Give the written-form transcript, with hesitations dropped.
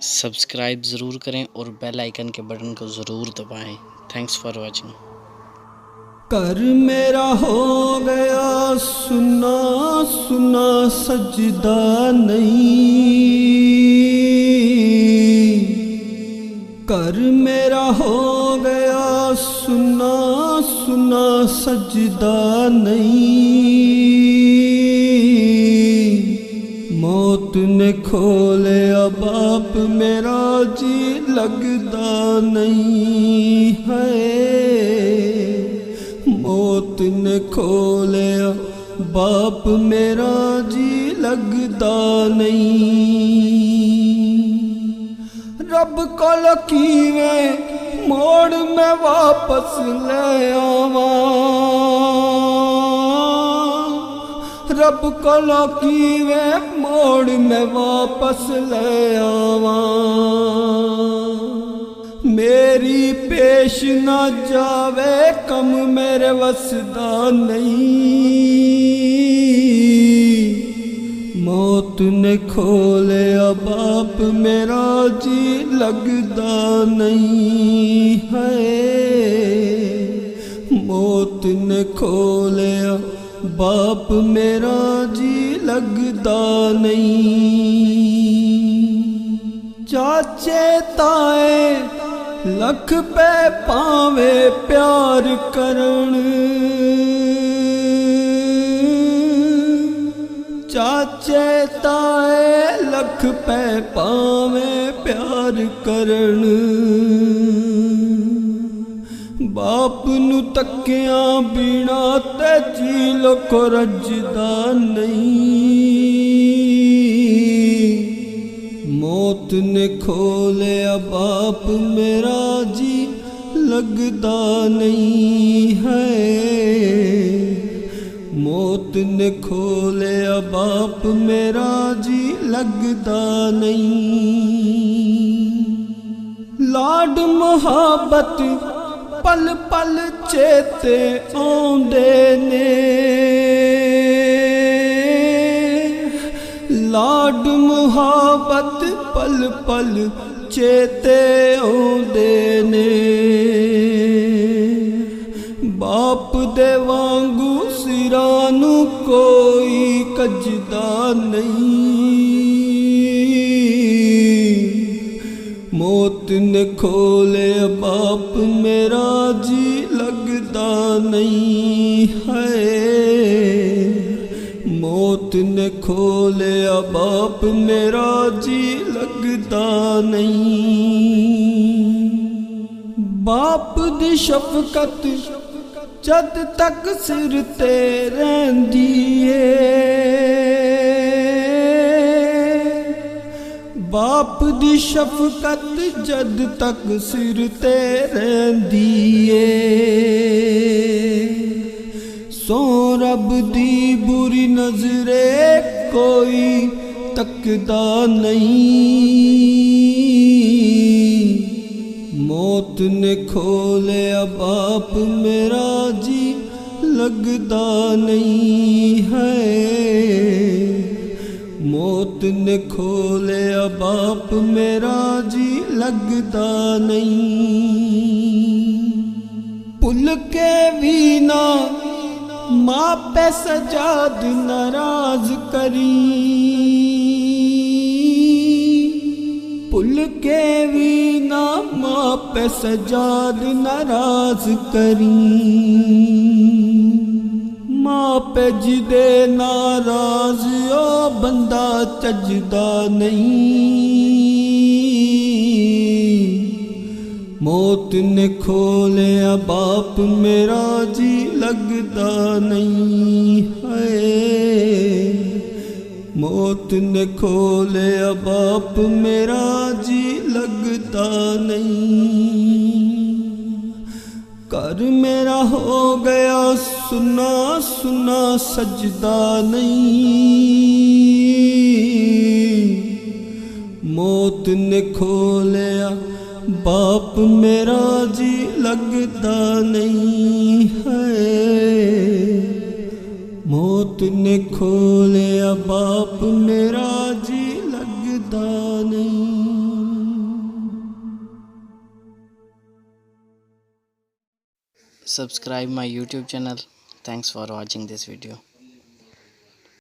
Subscribe ज़रूर करें और बेल आइकन के बटन को ज़रूर दबाएं। Thanks for watching. कर मेरा हो गया सुना सुना सजदा नहीं, कर मेरा हो गया सुना सुना सजदा नहीं। मौत ने खोलिया बाप मेरा जी लगदा नहीं है। मौत ने खोलिया बाप मेरा जी लगदा नहीं। रब को लकीवे मोड़ में वापस ले आवा, रब को लकीवे मोड़ में वापस ले आवा। मेरी पेश न जावे कम मेरे वसदा नहीं। मौत ने खोलिया बाप मेरा जी लगदा नहीं है। मौत ने खोलिया बाप मेरा जी लगदा नहीं। चाचे ताए लख पे पावे प्यार करण, चाचे ताए लख पे पावे प्यार करण। बाप नू तकिया बिना ते चीलो को रजदा नहीं। मौत ने खोलिया बाप मेरा जी लगदा नहीं है। मौत ने खोलिया बाप मेरा जी लगदा नहीं। लाड मुहब्बत पल पल चेते आउंदे ने, लाड मुहब्बत पल पल चेते आउंदे ने। बाप दे वांगू सिरां नू कोई कजदा नहीं। मौत ने खोलिया बाप मेरा जी लगदा नहीं है। मौत ने खोलिया बाप मेरा जी लगदा नहीं। बाप दी शफकत जद तक सिर ते रहिंदी है। बाप दी शफकत जद तक सिर ते रहिंदी है। सो रब दी बुरी नजरे कोई तकदा नहीं। मौत ने खोलिया बाप मेरा जी लगदा नहीं है। मौत ने खोलिया बाप मेरा जी लगदा नहीं। भुल के भी ना माँ पे सजाद नाराज करी, भुल के भी ना माँ पे सजाद नाराज करी। माँ पे जिदे नाराज ओ बंदा चजदा नहीं। मौत ने खोलिया बाप मेरा जी लगदा नहीं है। मौत ने खोलिया बाप मेरा जी लगदा नहीं। कर मेरा हो गया सुना सुना सजदा नहीं। मौत ने खोलिया बाप मेरा जी लगदा नहीं है। मौत ने खोलिया बाप मेरा जी लगदा नहीं। subscribe my YouTube channel. Thanks for watching this video.